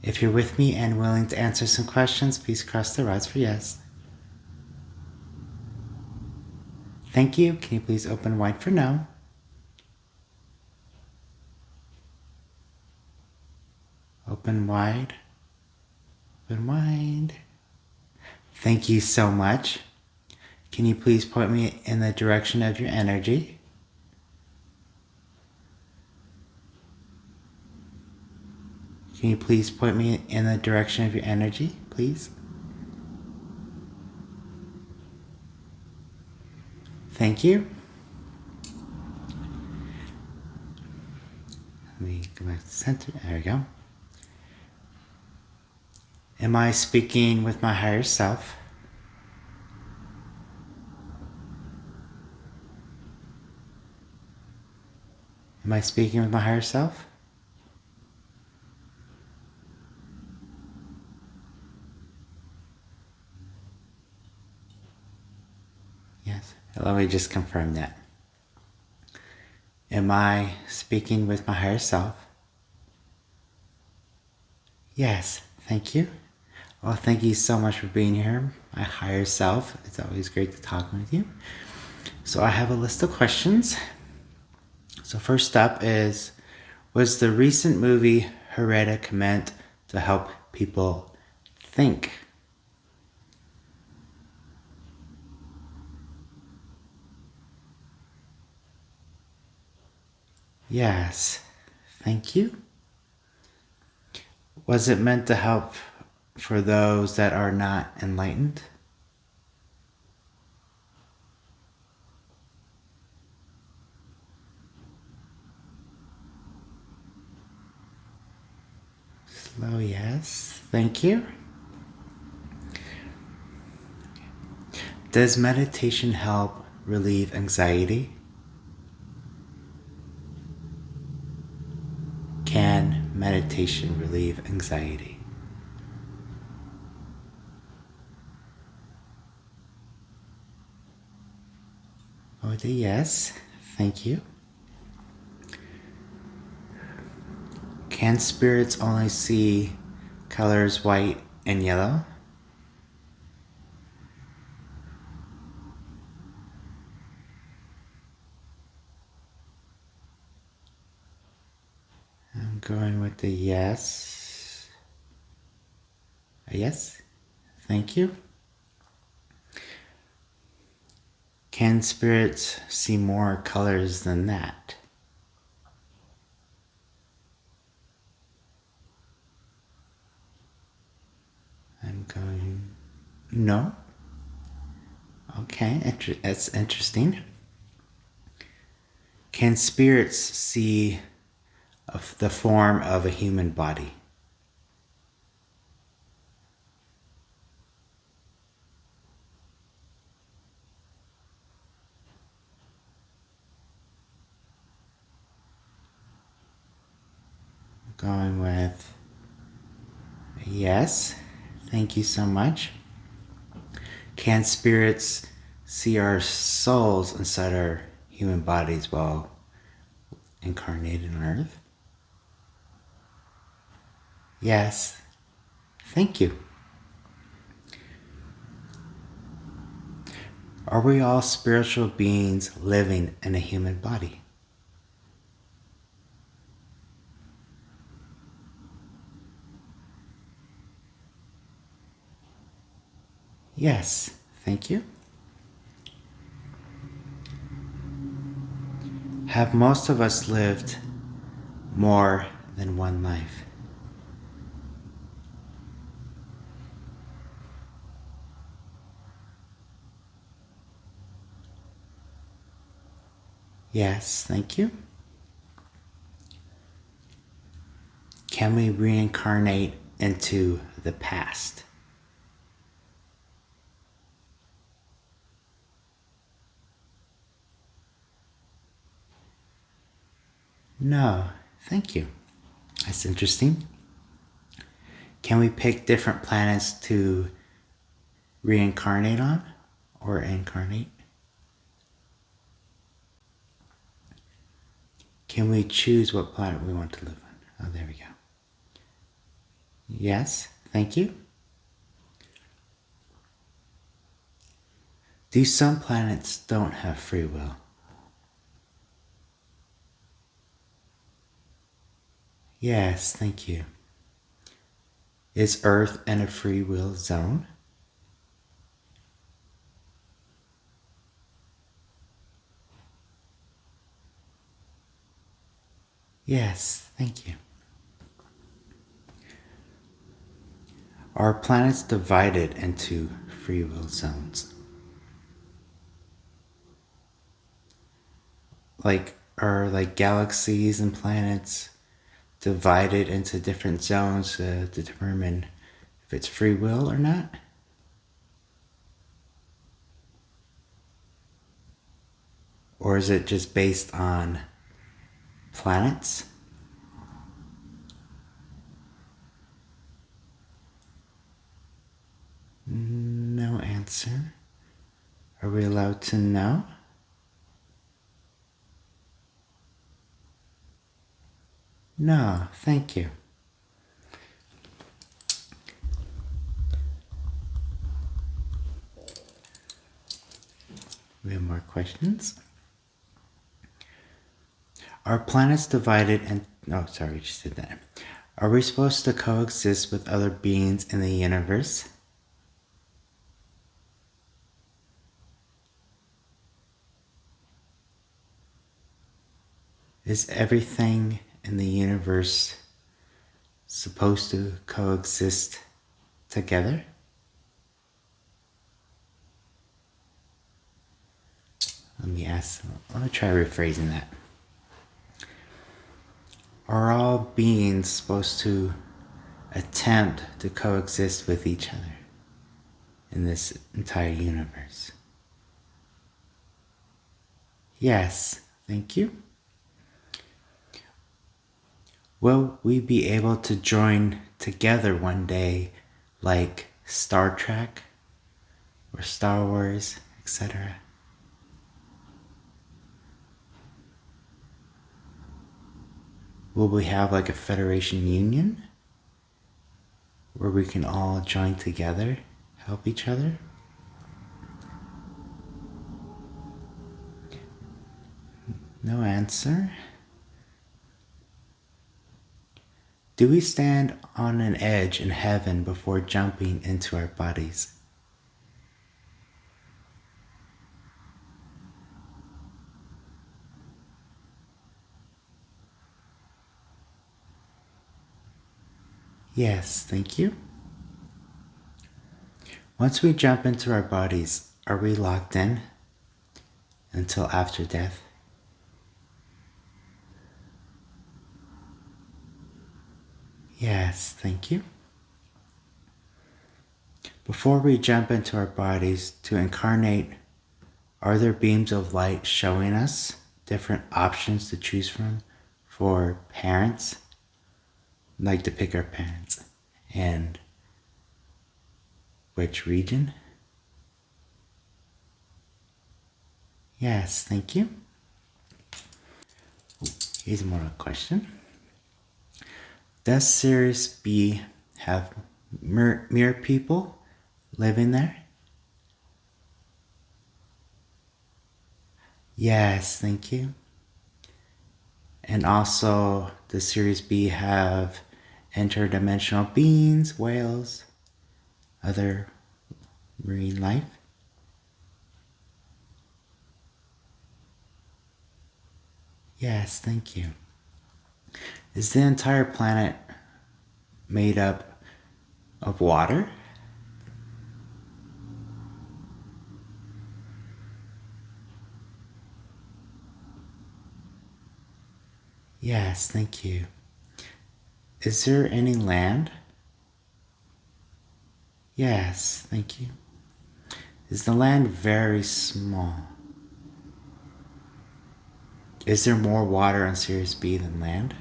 If you're with me and willing to answer some questions, please cross the rods for yes. Thank you. Can you please open wide for no? Open wide. Open wide. Thank you so much. Can you please point me in the direction of your energy? Can you please point me in the direction of your energy, please? Thank you. Let me go back to the center. There we go. Am I speaking with my higher self? Am I speaking with my higher self? Yes. Let me just confirm that. Am I speaking with my higher self? Yes. Thank you. Well, thank you so much for being here, my higher self. It's always great to talk with you. So I have a list of questions. So first up is, was the recent movie Heretic meant to help people think? Yes. Thank you. Was it meant to help for those that are not enlightened? Slow, yes. Thank you. Does meditation help relieve anxiety? Can meditation relieve anxiety? Oh, the yes. Thank you. Can spirits only see colors white and yellow? I'm going with the yes. A yes. Thank you. Can spirits see more colors than that? I'm going no. Okay, that's interesting. Can spirits see the form of a human body? Going with a yes. Thank you so much. Can spirits see our souls inside our human bodies while incarnated on Earth? Yes. Thank you. Are we all spiritual beings living in a human body? Yes. Thank you. Have most of us lived more than one life? Yes, thank you. Can we reincarnate into the past? No, thank you. That's interesting. Can we pick different planets to reincarnate on or incarnate? Can we choose what planet we want to live on? Oh, there we go. Yes, thank you. Do some planets don't have free will? Yes, thank you. Is Earth in a free will zone? Yes, thank you. Are planets divided into free will zones? Are galaxies and planets divided into different zones to determine if it's free will or not? Or is it just based on planets? No answer. Are we allowed to know? No, thank you. We have more questions. Are planets divided and sorry, we just did that. Are we supposed to coexist with other beings in the universe? Is everything in the universe supposed to coexist together? Let me try rephrasing that. Are all beings supposed to attempt to coexist with each other in this entire universe? Yes, thank you. Will we be able to join together one day like Star Trek or Star Wars, etc.? Will we have like a Federation Union where we can all join together, help each other? No answer. Do we stand on an edge in heaven before jumping into our bodies? Yes, thank you. Once we jump into our bodies, are we locked in until after death? Yes, thank you. Before we jump into our bodies to incarnate, are there beams of light showing us different options to choose from for parents? Like to pick our parents. And which region? Yes, thank you. Here's more question. Does Sirius B have mere people living there? Yes, thank you. And also, does Sirius B have interdimensional beings, whales, other marine life? Yes, thank you. Is the entire planet made up of water? Yes, thank you. Is there any land? Yes, thank you. Is the land very small? Is there more water on Sirius B than land?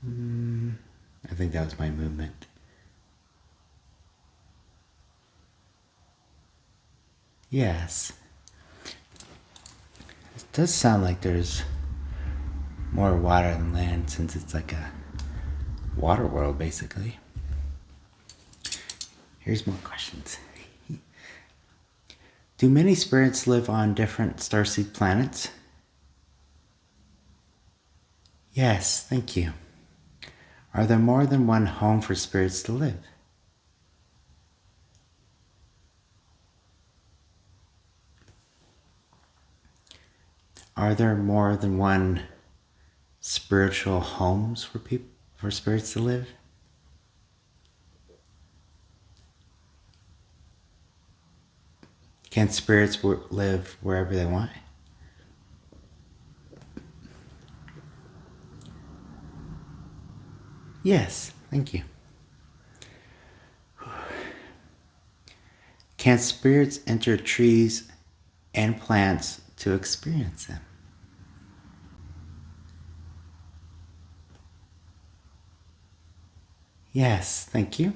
I think that was my movement. Yes. does sound like there's more water than land since it's like a water world, basically. Here's more questions. Do many spirits live on different starseed planets? Yes, thank you. Are there more than one home for spirits to live? Are there more than one spiritual homes for spirits to live? Can spirits live wherever they want? Yes, thank you. Can spirits enter trees and plants to experience them? Yes, thank you.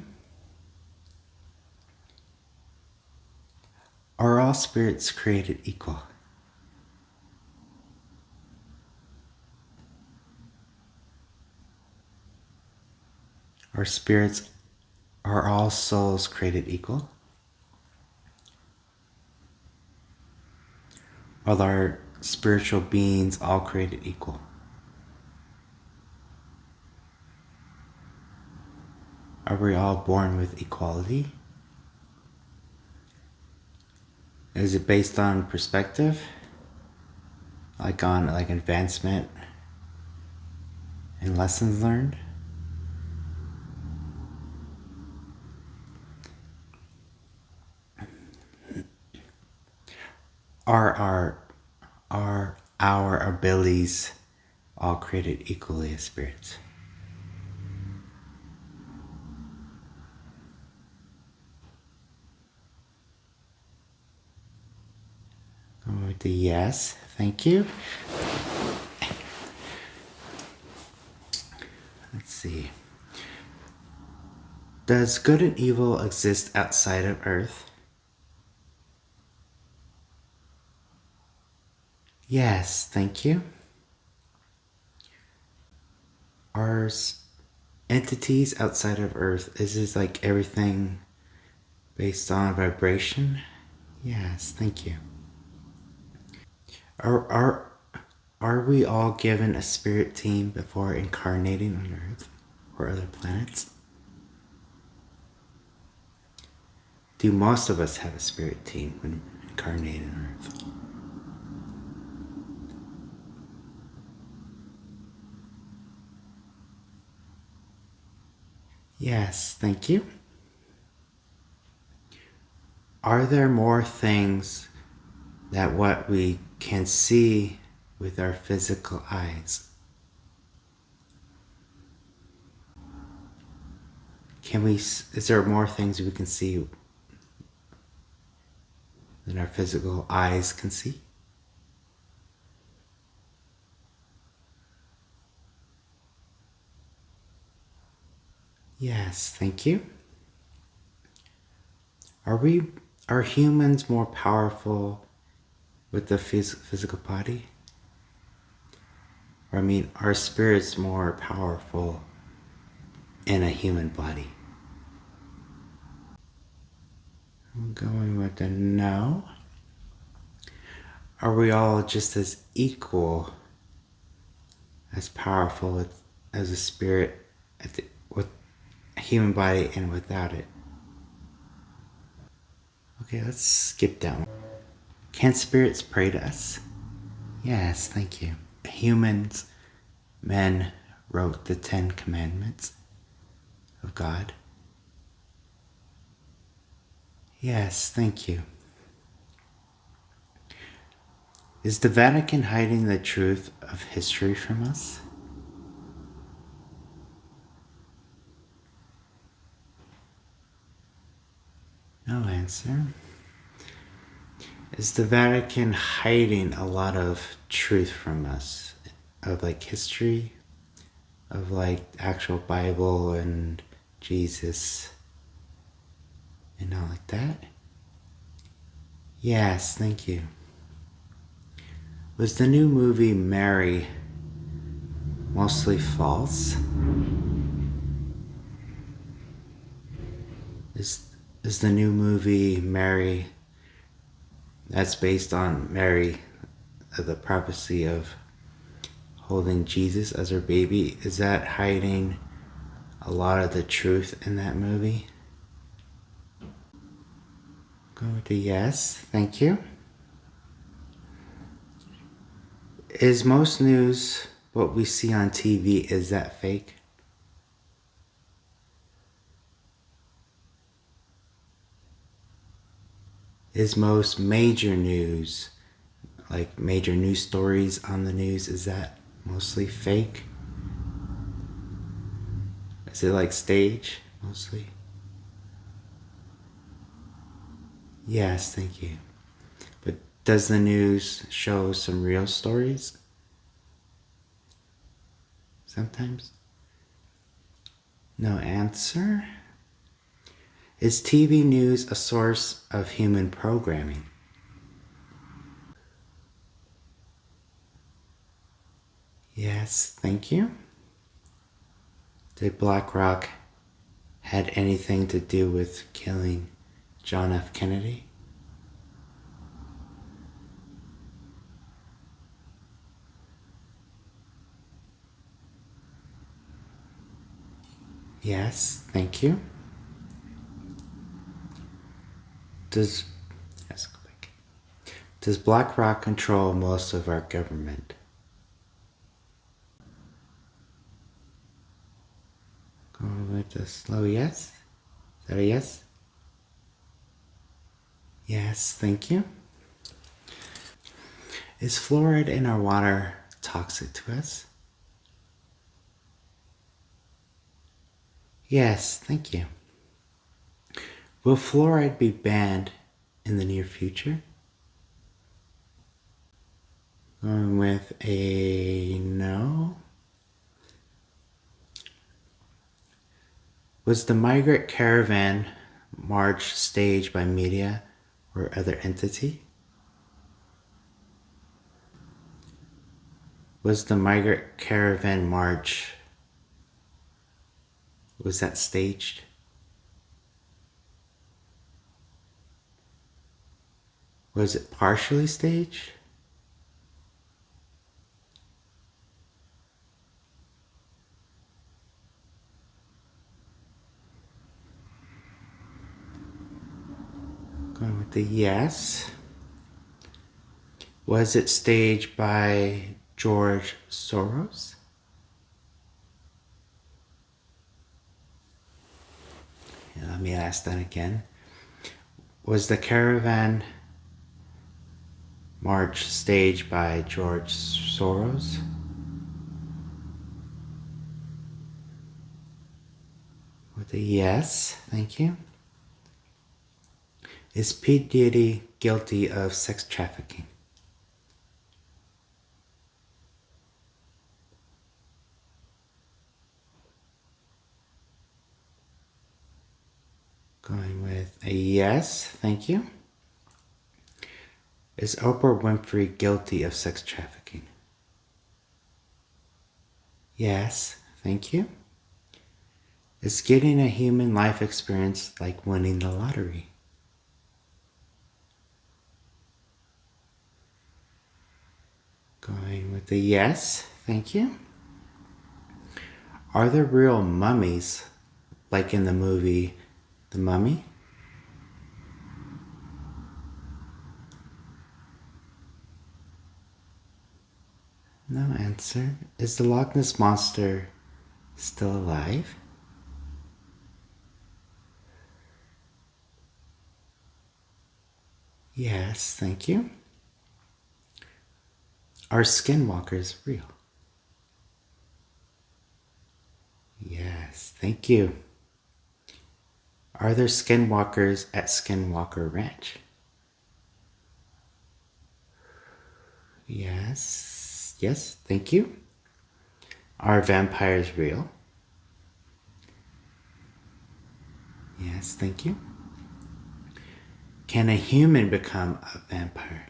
Are all spirits created equal? Are all souls created equal? Are spiritual beings all created equal? Are we all born with equality? Is it based on perspective? Like on advancement and lessons learned? Are our abilities all created equally as spirits? Going with the yes, thank you. Let's see. Does good and evil exist outside of Earth? Yes, thank you. Are entities outside of Earth, is this like everything based on vibration? Yes, thank you. Are we all given a spirit team before incarnating on Earth or other planets? Do most of us have a spirit team when incarnating on Earth? Yes, thank you. Are there more things that what we can see with our physical eyes? Is there more things we can see than our physical eyes can see? Yes, thank you. Are humans more powerful with the physical body? Or are spirits more powerful in a human body? I'm going with a no. Are we all just as equal, as powerful as a spirit with a human body and without it? Okay, let's skip down. Can spirits pray to us? Yes, thank you. Men wrote the 10 Commandments of God. Yes, thank you. Is the Vatican hiding the truth of history from us? No answer. Is the Vatican hiding a lot of truth from us? Of history? Of actual Bible and Jesus? And all like that? Yes, thank you. Was the new movie Mary mostly false? Is the new movie Mary that's based on Mary, the prophecy of holding Jesus as her baby, is that hiding a lot of the truth in that movie? Go with the yes, thank you. Is most news what we see on TV, is that fake? Is most major news, like major news stories on the news, is that mostly fake? Is it like stage, mostly? Yes, thank you. But does the news show some real stories? Sometimes? No answer. Is TV news a source of human programming? Yes, thank you. Did BlackRock had anything to do with killing John F. Kennedy? Yes, thank you. Does let's go back. Does BlackRock control most of our government? Go with the slow yes. Is that a yes? Yes, thank you. Is fluoride in our water toxic to us? Yes, thank you. Will fluoride be banned in the near future? Going with a no. Was the migrant caravan march staged by media or other entity? Was the migrant caravan march, was that staged? Was it partially staged? Going with the yes. Was it staged by George Soros? Yeah, let me ask that again. Was the caravan march staged by George Soros? With a yes, thank you. Is Pete Diddy guilty of sex trafficking? Going with a yes, thank you. Is Oprah Winfrey guilty of sex trafficking? Yes, thank you. Is getting a human life experience like winning the lottery? Going with a yes, thank you. Are there real mummies like in the movie The Mummy? No answer. Is the Loch Ness Monster still alive? Yes, thank you. Are skinwalkers real? Yes, thank you. Are there skinwalkers at Skinwalker Ranch? Yes, thank you. Are vampires real? Yes, thank you. Can a human become a vampire?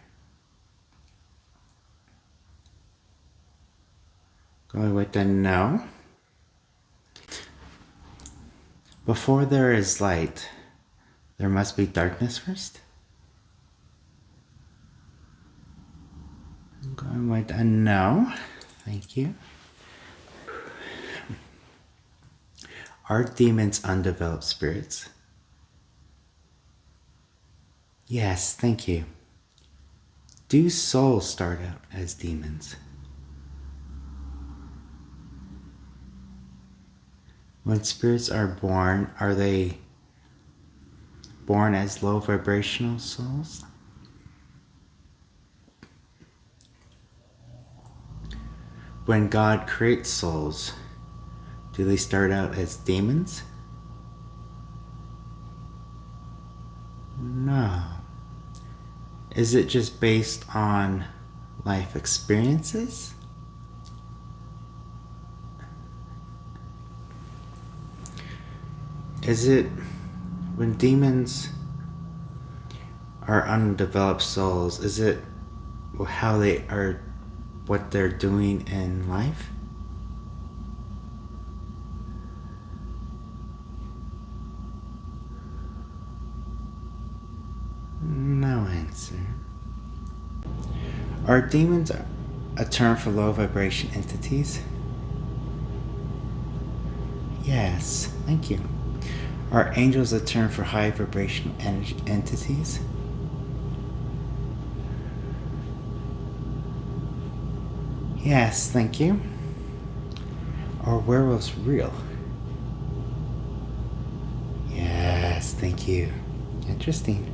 Going with the no. Before there is light, there must be darkness first. I'm going with a no. Thank you. Are demons undeveloped spirits? Yes, thank you. Do souls start out as demons? When spirits are they born as low vibrational souls? When God creates souls, do they start out as demons? No. Is it just based on life experiences? Is it when demons are undeveloped souls, is it how they are, what they're doing in life? No answer. Are demons a term for low vibration entities? Yes, thank you. Are angels a term for high vibrational entities? Yes, thank you. Are werewolves real? Yes, thank you. Interesting.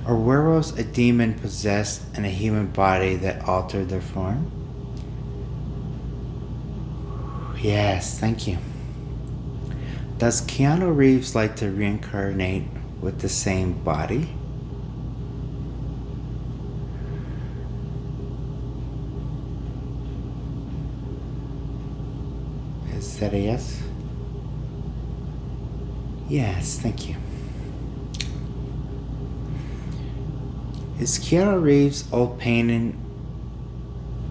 Are werewolves a demon possessed in a human body that altered their form? Yes, thank you. Does Keanu Reeves like to reincarnate with the same body? Is that a yes? Yes, thank you. Is Keanu Reeves' old painting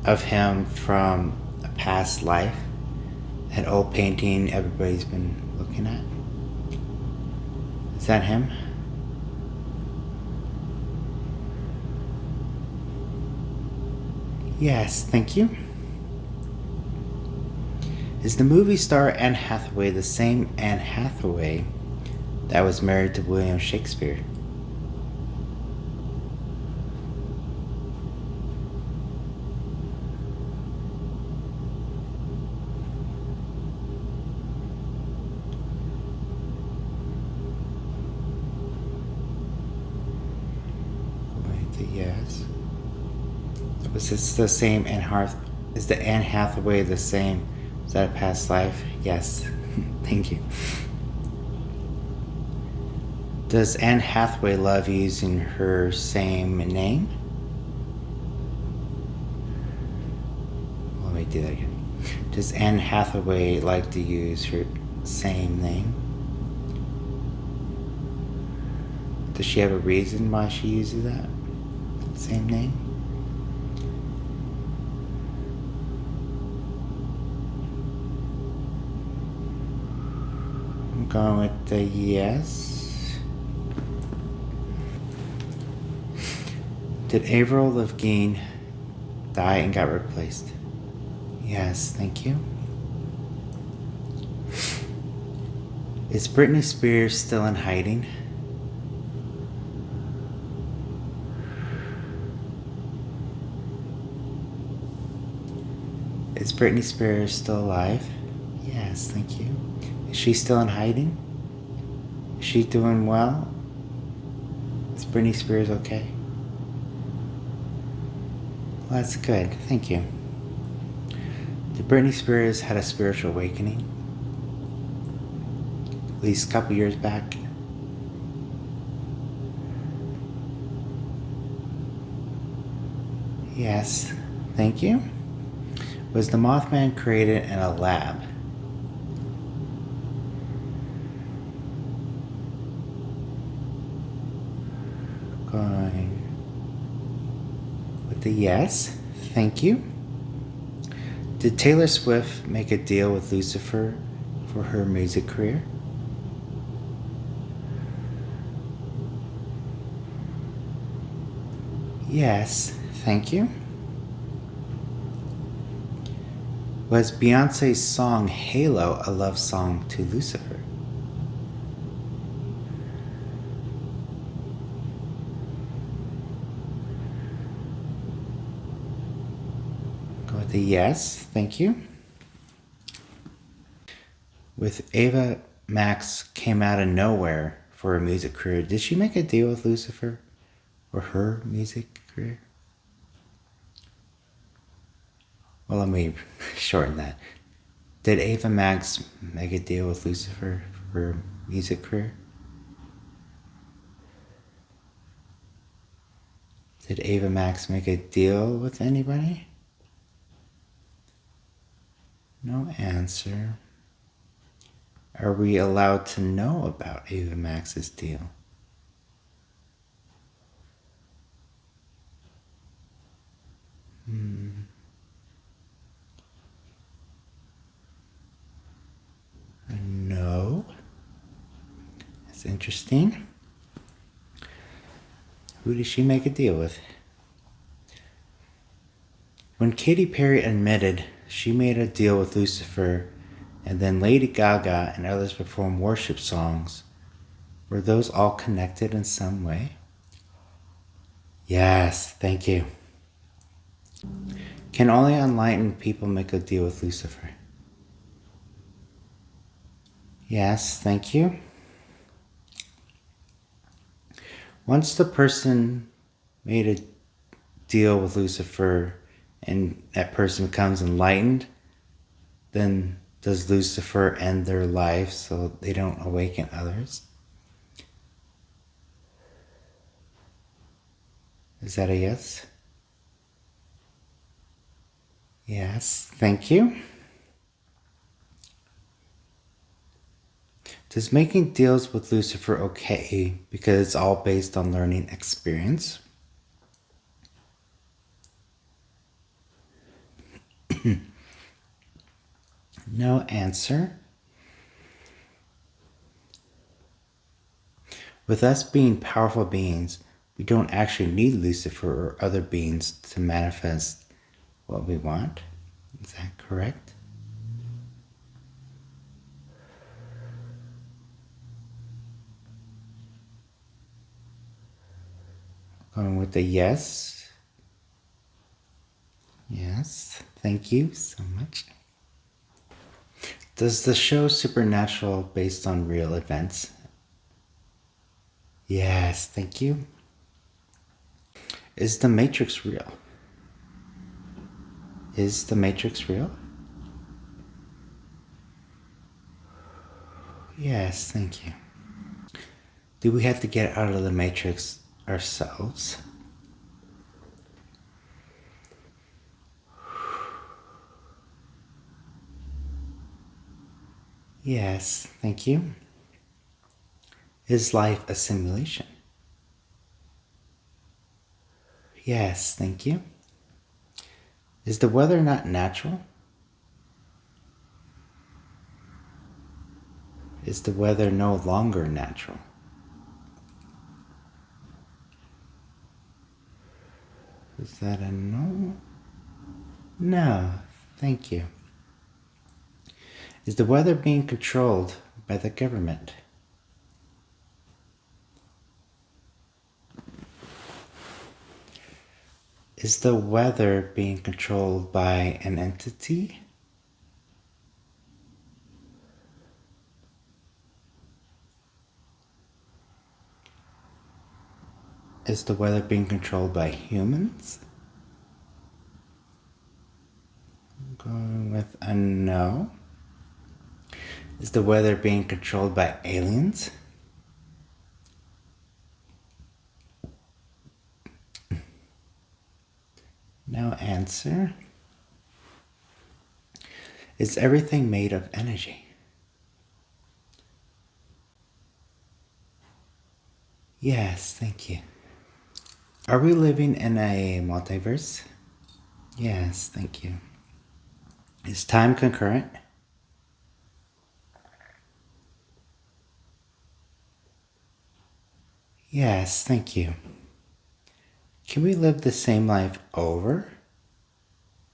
of him from a past life, that old painting everybody's been looking at? Is that him? Yes, thank you. Is the movie star Anne Hathaway the same Anne Hathaway that was married to William Shakespeare? Yes. Was this the same Is the Anne Hathaway the same? Is that a past life? Yes. Thank you. Does Anne Hathaway love using her same name? Let me do that again. Does Anne Hathaway like to use her same name? Does she have a reason why she uses that same name? I'm going with the yes. Did Avril Lavigne die and got replaced? Yes, thank you. Is Britney Spears still in hiding? Is Britney Spears still alive? Yes, thank you. Is she still in hiding? Is she doing well? Is Britney Spears okay? Well, that's good. Thank you. Did Britney Spears had a spiritual awakening? At least a couple years back? Yes, thank you. Was the Mothman created in a lab? Going with the yes, thank you. Did Taylor Swift make a deal with Lucifer for her music career? Yes, thank you. Was Beyonce's song Halo a love song to Lucifer? Go with a yes, thank you. With Ava Max came out of nowhere for her music career. Did she make a deal with Lucifer for her music career? Well, let me shorten that. Did Ava Max make a deal with Lucifer for her music career? Did Ava Max make a deal with anybody? No answer. Are we allowed to know about Ava Max's deal? No. That's interesting. Who did she make a deal with? When Katy Perry admitted she made a deal with Lucifer and then Lady Gaga and others performed worship songs, were those all connected in some way? Yes, thank you. Can only enlightened people make a deal with Lucifer? Yes, thank you. Once the person made a deal with Lucifer and that person becomes enlightened, then does Lucifer end their life so they don't awaken others? Is that a yes? Yes, thank you. Does making deals with Lucifer okay because it's all based on learning experience? No answer. With us being powerful beings, we don't actually need Lucifer or other beings to manifest what we want. Is that correct? Going with a yes. Yes, thank you so much. Does the show Supernatural based on real events? Yes, thank you. Is the Matrix real? Is the Matrix real? Yes, thank you. Do we have to get out of the Matrix ourselves? Yes, thank you. Is life a simulation? Yes, thank you. Is the weather not natural? Is the weather no longer natural? Is that a no? No, thank you. Is the weather being controlled by the government? Is the weather being controlled by an entity? Is the weather being controlled by humans? I'm going with a no. Is the weather being controlled by aliens? No answer. Is everything made of energy? Yes, thank you. Are we living in a multiverse? Yes, thank you. Is time concurrent? Yes, thank you. Can we live the same life over?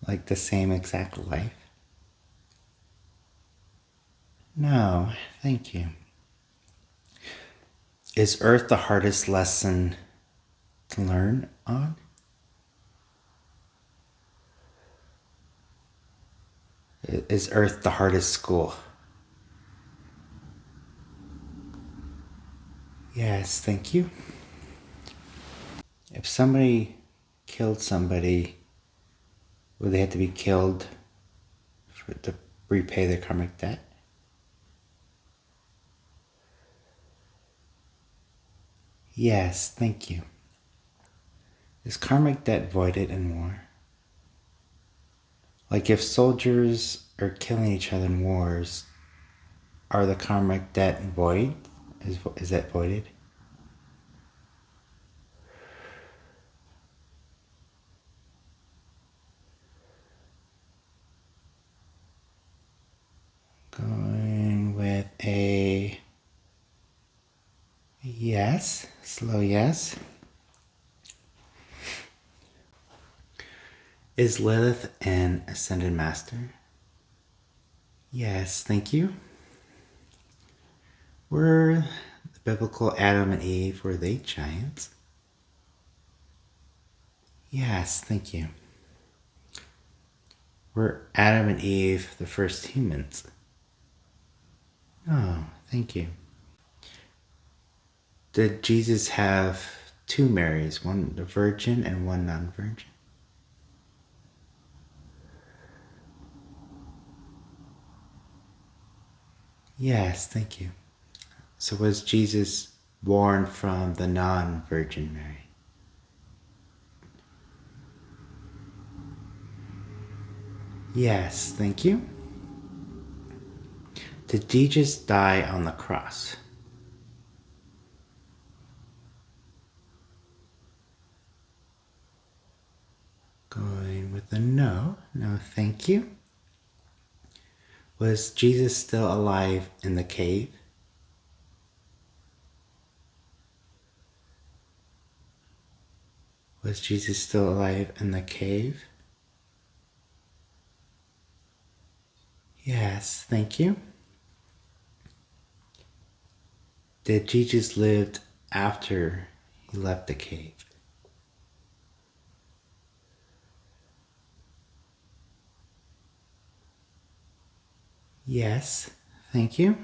Like the same exact life? No, thank you. Is Earth the hardest lesson to learn on? Is Earth the hardest school? Yes, thank you. If somebody killed somebody, would they have to be killed to repay their karmic debt? Yes, thank you. Is karmic debt voided in war? Like if soldiers are killing each other in wars, are the karmic debt void? Is that voided? Going with a yes, slow yes. Is Lilith an ascended master? Yes, thank you. Were the biblical Adam and Eve, were they giants? Yes, thank you. Were Adam and Eve the first humans? Oh, thank you. Did Jesus have two Marys, one the virgin and one non-virgin? Yes, thank you. So was Jesus born from the non-virgin Mary? Yes, thank you. Did Jesus die on the cross? Going with a no. No, thank you. Was Jesus still alive in the cave? Was Jesus still alive in the cave? Yes, thank you. Did Jesus live after he left the cave? Yes, thank you.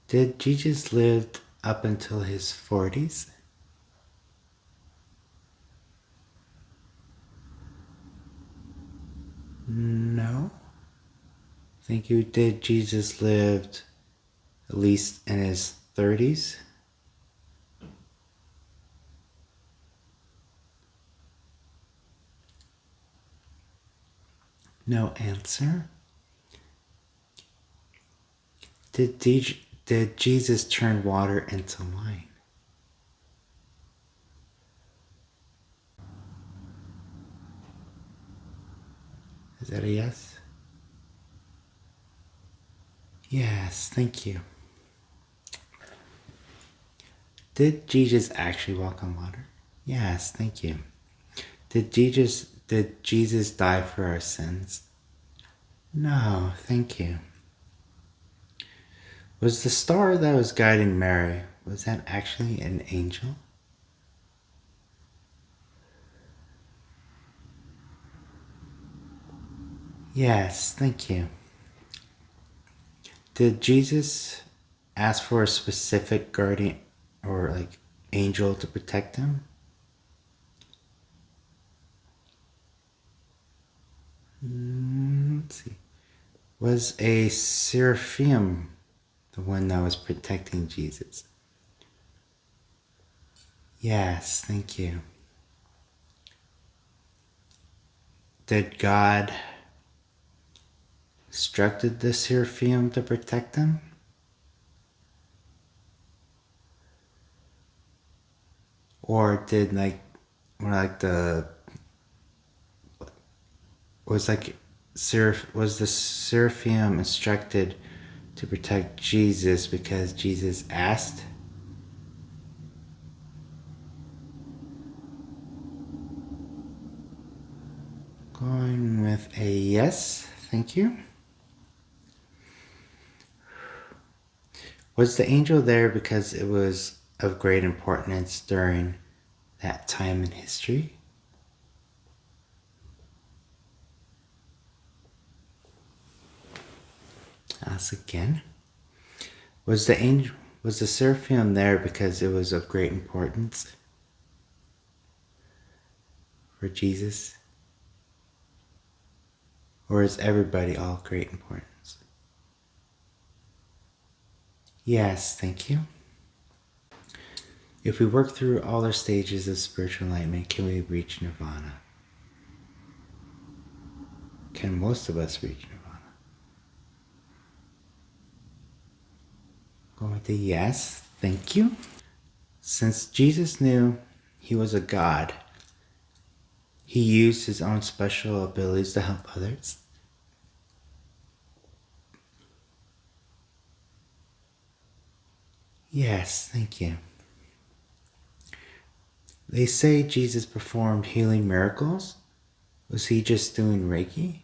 Did Jesus live up until his 40s? No. Thank you. Did Jesus live at least in his 30s? No answer. Did Jesus turn water into wine? Is that a yes? Yes, thank you. Did Jesus actually walk on water? Yes, thank you. Did Jesus die for our sins? No, thank you. Was the star that was guiding Mary, was that actually an angel? Yes, thank you. Did Jesus ask for a specific guardian or like angel to protect him? Let's see. Was a seraphim the one that was protecting Jesus? Yes, thank you. Did God instructed the seraphim to protect him? Or did like the was like was the seraphim instructed to protect Jesus because Jesus asked? Going with a yes, thank you. Was the angel there because it was of great importance during that time in history? Ask again. Was the seraphim there because it was of great importance for Jesus? Or is everybody all great importance? Yes, thank you. If we work through all our stages of spiritual enlightenment, can we reach nirvana? Can most of us reach nirvana? Going with the yes, thank you. Since Jesus knew he was a God, he used his own special abilities to help others. Yes, thank you. They say Jesus performed healing miracles. Was he just doing Reiki?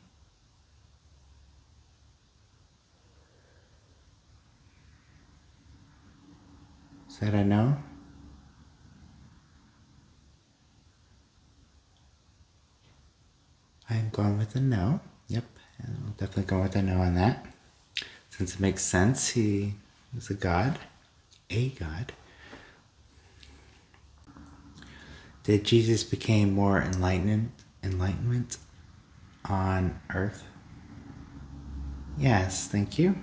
Is that a no? I'm going with a no. Yep, I'm definitely going with a no on that. Since it makes sense, he was a god. A god. Did Jesus become more enlightenment on earth? Yes, thank you.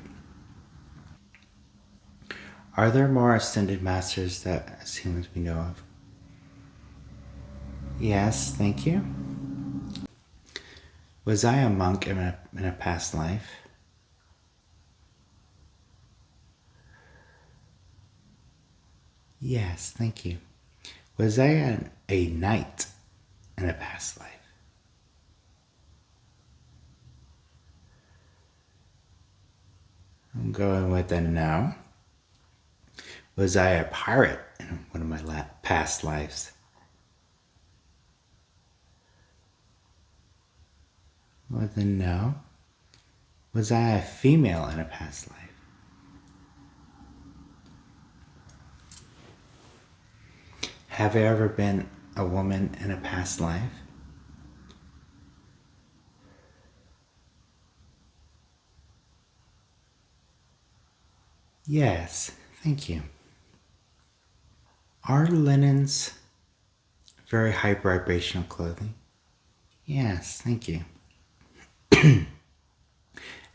Are there more ascended masters that as humans we know of? Yes, thank you. Was I a monk in a past life? Yes, thank you. Was I a knight in a past life? I'm going with a no. Was I a pirate in one of my past lives? With a no. Was I a female in a past life? Have I ever been a woman in a past life? Yes, thank you. Are linens very high vibrational clothing? Yes, thank you.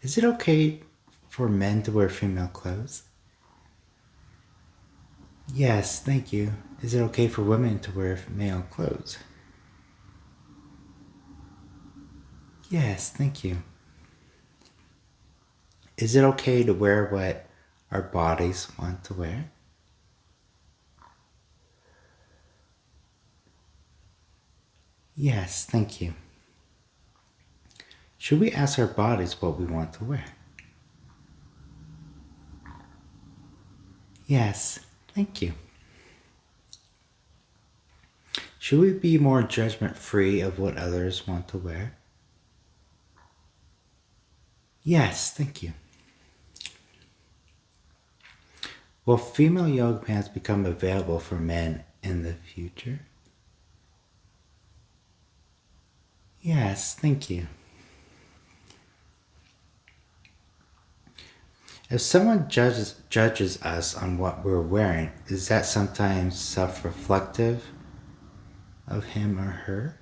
Is it okay for men to wear female clothes? Yes, thank you. Is it okay for women to wear male clothes? Yes, thank you. Is it okay to wear what our bodies want to wear? Yes, thank you. Should we ask our bodies what we want to wear? Yes, thank you. Should we be more judgment free of what others want to wear? Yes, thank you. Will female yoga pants become available for men in the future? Yes, thank you. If someone judges us on what we're wearing, is that sometimes self-reflective of him or her?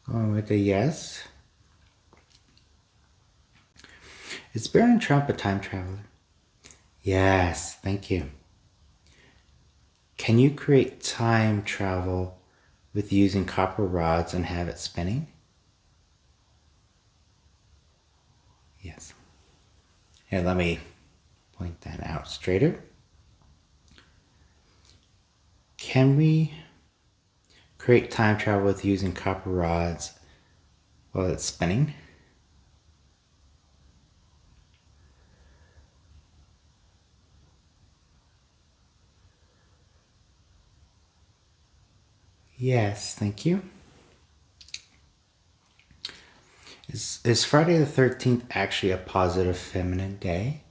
Going with a yes. Is Baron Trump a time traveler? Yes, thank you. Can you create time travel with using copper rods and have it spinning? Yes. Here, let me point that out straighter. Can we create time travel with using copper rods while it's spinning? Yes, thank you. Is Friday the 13th actually a positive feminine day?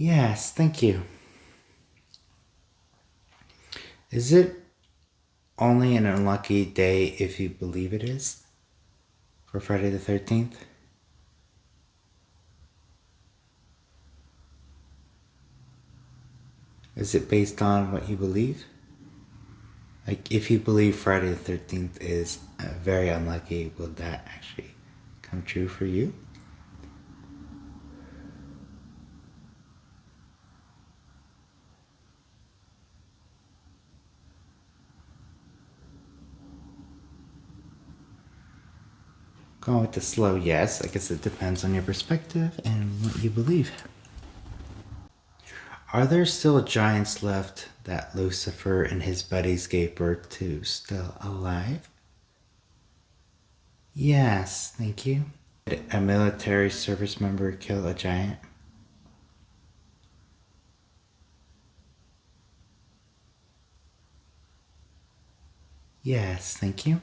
Yes, thank you. Is it only an unlucky day if you believe it is? For Friday the 13th? Is it based on what you believe? Like, if you believe Friday the 13th is very unlucky, will that actually come true for you? Going with the slow yes. I guess it depends on your perspective and what you believe. Are there still giants left that Lucifer and his buddies gave birth to still alive? Yes, thank you. Did a military service member kill a giant? Yes, thank you.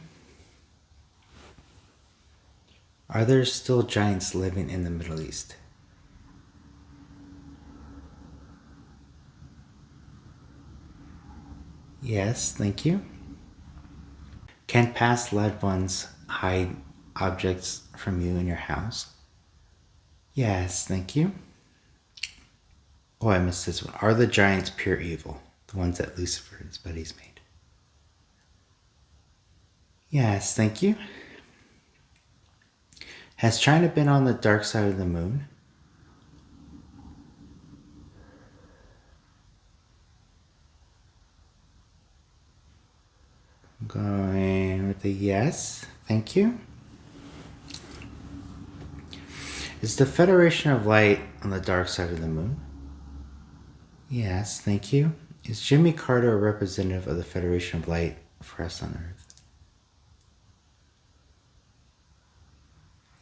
Are there still giants living in the Middle East? Yes, thank you. Can past loved ones hide objects from you in your house? Yes, thank you. Oh, I missed this one. Are the giants pure evil? The ones that Lucifer and his buddies made? Yes, thank you. Has China been on the dark side of the moon? I'm going with a yes. Thank you. Is the Federation of Light on the dark side of the moon? Yes, thank you. Is Jimmy Carter a representative of the Federation of Light for us on Earth?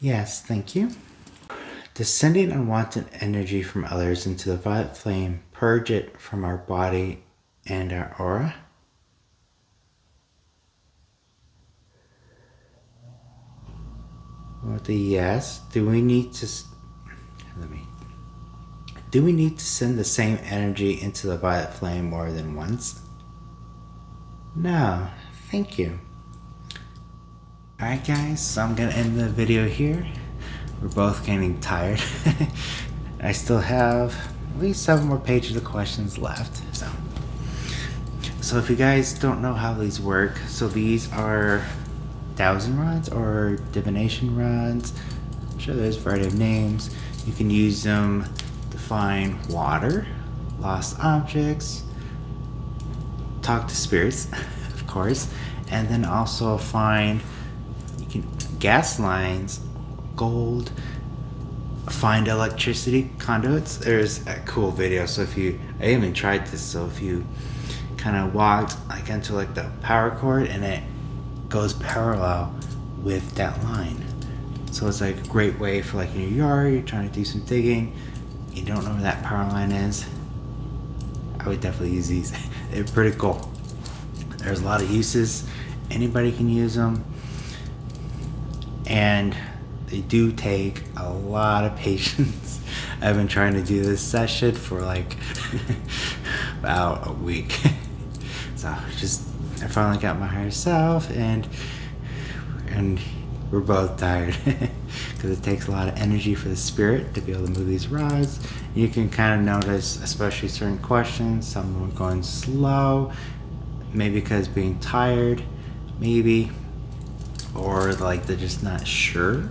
Yes, thank you. Does sending unwanted energy from others into the violet flame purge it from our body and our aura? With a yes. Do we need to send the same energy into the violet flame more than once? No, thank you. Alright guys, so I'm gonna end the video here. We're both getting tired. I still have at least 7 more pages of questions left. So if you guys don't know how these work, so these are dowsing rods or divination rods. I'm sure there's a variety of names. You can use them to find water, lost objects, talk to spirits, of course, and then also find gas lines, gold, find electricity conduits. There's a cool video. So I even tried this. So if you kind of walked like into like the power cord and it goes parallel with that line. So it's like a great way for like in your yard, you're trying to do some digging, you don't know where that power line is. I would definitely use these. They're pretty cool. There's a lot of uses. Anybody can use them. And they do take a lot of patience. I've been trying to do this session for like about a week. So I finally got my higher self and we're both tired because it takes a lot of energy for the spirit to be able to move these rods. You can kind of notice, especially certain questions, some of them are going slow, maybe because being tired, maybe, or like they're just not sure.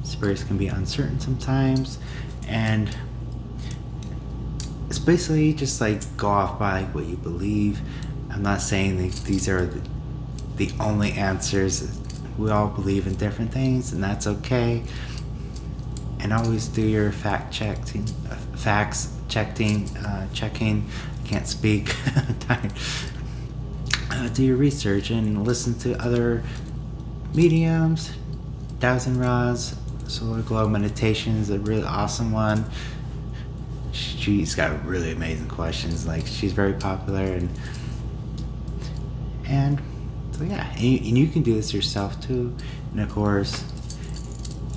Spirits can be uncertain sometimes, and it's basically just like go off by like what you believe. I'm not saying that these are the only answers. We all believe in different things, and that's okay. And always do your facts checking. I can't speak. I'm tired. Do your research and listen to other mediums. Dowsing rods, solar glow meditation is a really awesome one. She's got really amazing questions. Like, she's very popular, and so yeah, and you can do this yourself too. And of course,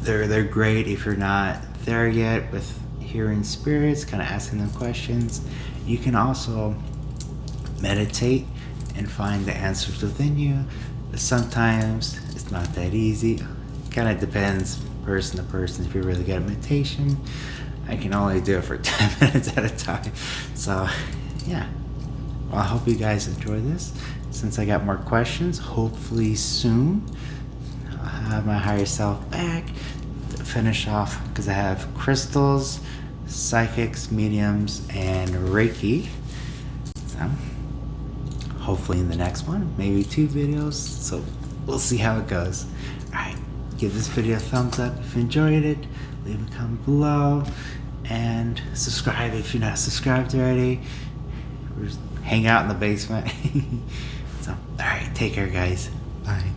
they're great if you're not there yet with hearing spirits, kind of asking them questions. You can also meditate and find the answers within you. Sometimes it's not that easy. Kind of depends person to person. If you're really good at meditation, I can only do it for 10 minutes at a time. So yeah, well, I hope you guys enjoy this. Since I got more questions, hopefully soon I'll have my higher self back to finish off, because I have crystals, psychics, mediums, and Reiki. So hopefully in the next one, maybe 2 videos. So we'll see how it goes. Alright, give this video a thumbs up if you enjoyed it. Leave a comment below. And subscribe if you're not subscribed already. Hang out in the basement. So, alright, take care, guys. Bye.